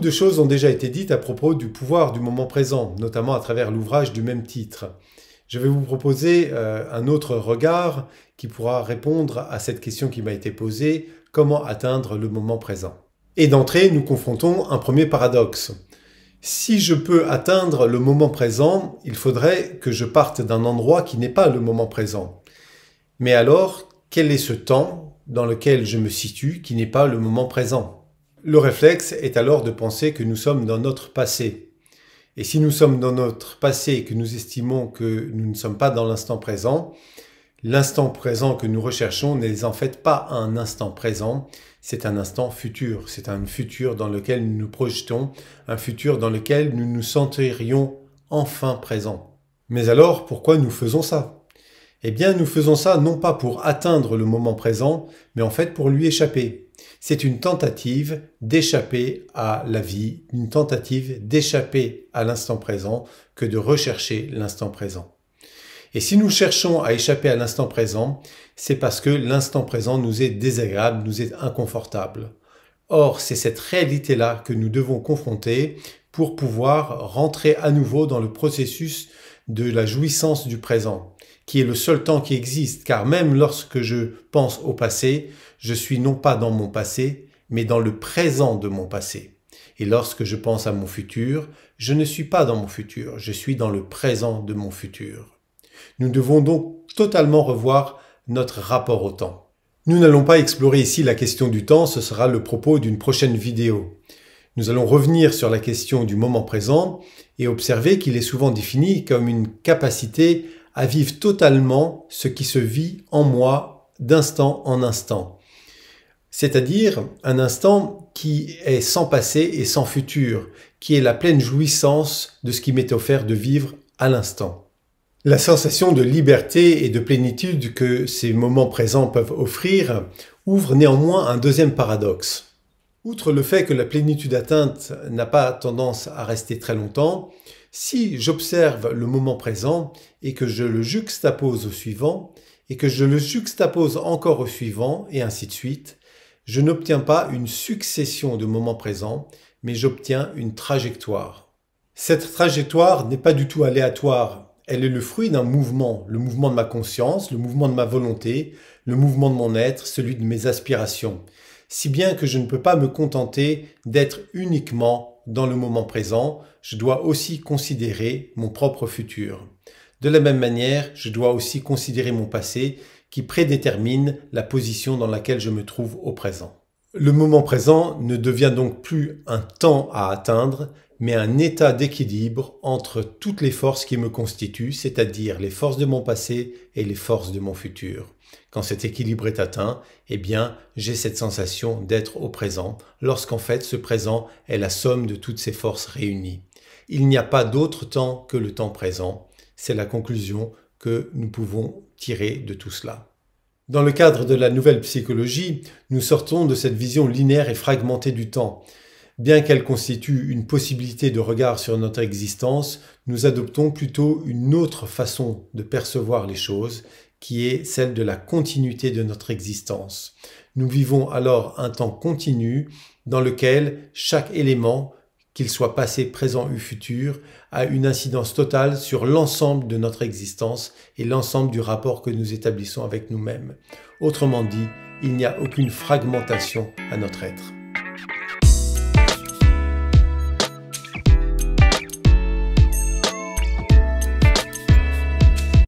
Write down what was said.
de choses ont déjà été dites à propos du pouvoir du moment présent, notamment à travers l'ouvrage du même titre. Je vais vous proposer un autre regard qui pourra répondre à cette question qui m'a été posée, comment atteindre le moment présent? Et d'entrée, nous confrontons un premier paradoxe. Si je peux atteindre le moment présent, il faudrait que je parte d'un endroit qui n'est pas le moment présent. Mais alors, quel est ce temps dans lequel je me situe qui n'est pas le moment présent? Le réflexe est alors de penser que nous sommes dans notre passé. Et si nous sommes dans notre passé et que nous estimons que nous ne sommes pas dans l'instant présent que nous recherchons n'est en fait pas un instant présent, c'est un instant futur. C'est un futur dans lequel nous nous projetons, un futur dans lequel nous nous sentirions enfin présents. Mais alors, pourquoi nous faisons ça? Eh bien, nous faisons ça non pas pour atteindre le moment présent, mais en fait pour lui échapper. C'est une tentative d'échapper à la vie, une tentative d'échapper à l'instant présent que de rechercher l'instant présent. Et si nous cherchons à échapper à l'instant présent, c'est parce que l'instant présent nous est désagréable, nous est inconfortable. Or, c'est cette réalité-là que nous devons confronter pour pouvoir rentrer à nouveau dans le processus de la jouissance du présent, qui est le seul temps qui existe, car même lorsque je pense au passé, je suis non pas dans mon passé, mais dans le présent de mon passé. Et lorsque je pense à mon futur, je ne suis pas dans mon futur, je suis dans le présent de mon futur. Nous devons donc totalement revoir notre rapport au temps. Nous n'allons pas explorer ici la question du temps, ce sera le propos d'une prochaine vidéo. Nous allons revenir sur la question du moment présent et observer qu'il est souvent défini comme une capacité à vivre totalement ce qui se vit en moi d'instant en instant. C'est-à-dire un instant qui est sans passé et sans futur, qui est la pleine jouissance de ce qui m'est offert de vivre à l'instant. La sensation de liberté et de plénitude que ces moments présents peuvent offrir ouvre néanmoins un deuxième paradoxe. Outre le fait que la plénitude atteinte n'a pas tendance à rester très longtemps, si j'observe le moment présent et que je le juxtapose au suivant, et que je le juxtapose encore au suivant, et ainsi de suite, je n'obtiens pas une succession de moments présents, mais j'obtiens une trajectoire. Cette trajectoire n'est pas du tout aléatoire. Elle est le fruit d'un mouvement, le mouvement de ma conscience, le mouvement de ma volonté, le mouvement de mon être, celui de mes aspirations. Si bien que je ne peux pas me contenter d'être uniquement dans le moment présent, je dois aussi considérer mon propre futur. De la même manière, je dois aussi considérer mon passé qui prédétermine la position dans laquelle je me trouve au présent. Le moment présent ne devient donc plus un temps à atteindre, mais un état d'équilibre entre toutes les forces qui me constituent, c'est-à-dire les forces de mon passé et les forces de mon futur. Quand cet équilibre est atteint, eh bien, j'ai cette sensation d'être au présent, lorsqu'en fait ce présent est la somme de toutes ces forces réunies. Il n'y a pas d'autre temps que le temps présent. C'est la conclusion que nous pouvons tirer de tout cela. Dans le cadre de la nouvelle psychologie, nous sortons de cette vision linéaire et fragmentée du temps. Bien qu'elle constitue une possibilité de regard sur notre existence, nous adoptons plutôt une autre façon de percevoir les choses, qui est celle de la continuité de notre existence. Nous vivons alors un temps continu dans lequel chaque élément, qu'il soit passé, présent ou futur, a une incidence totale sur l'ensemble de notre existence et l'ensemble du rapport que nous établissons avec nous-mêmes. Autrement dit, il n'y a aucune fragmentation à notre être.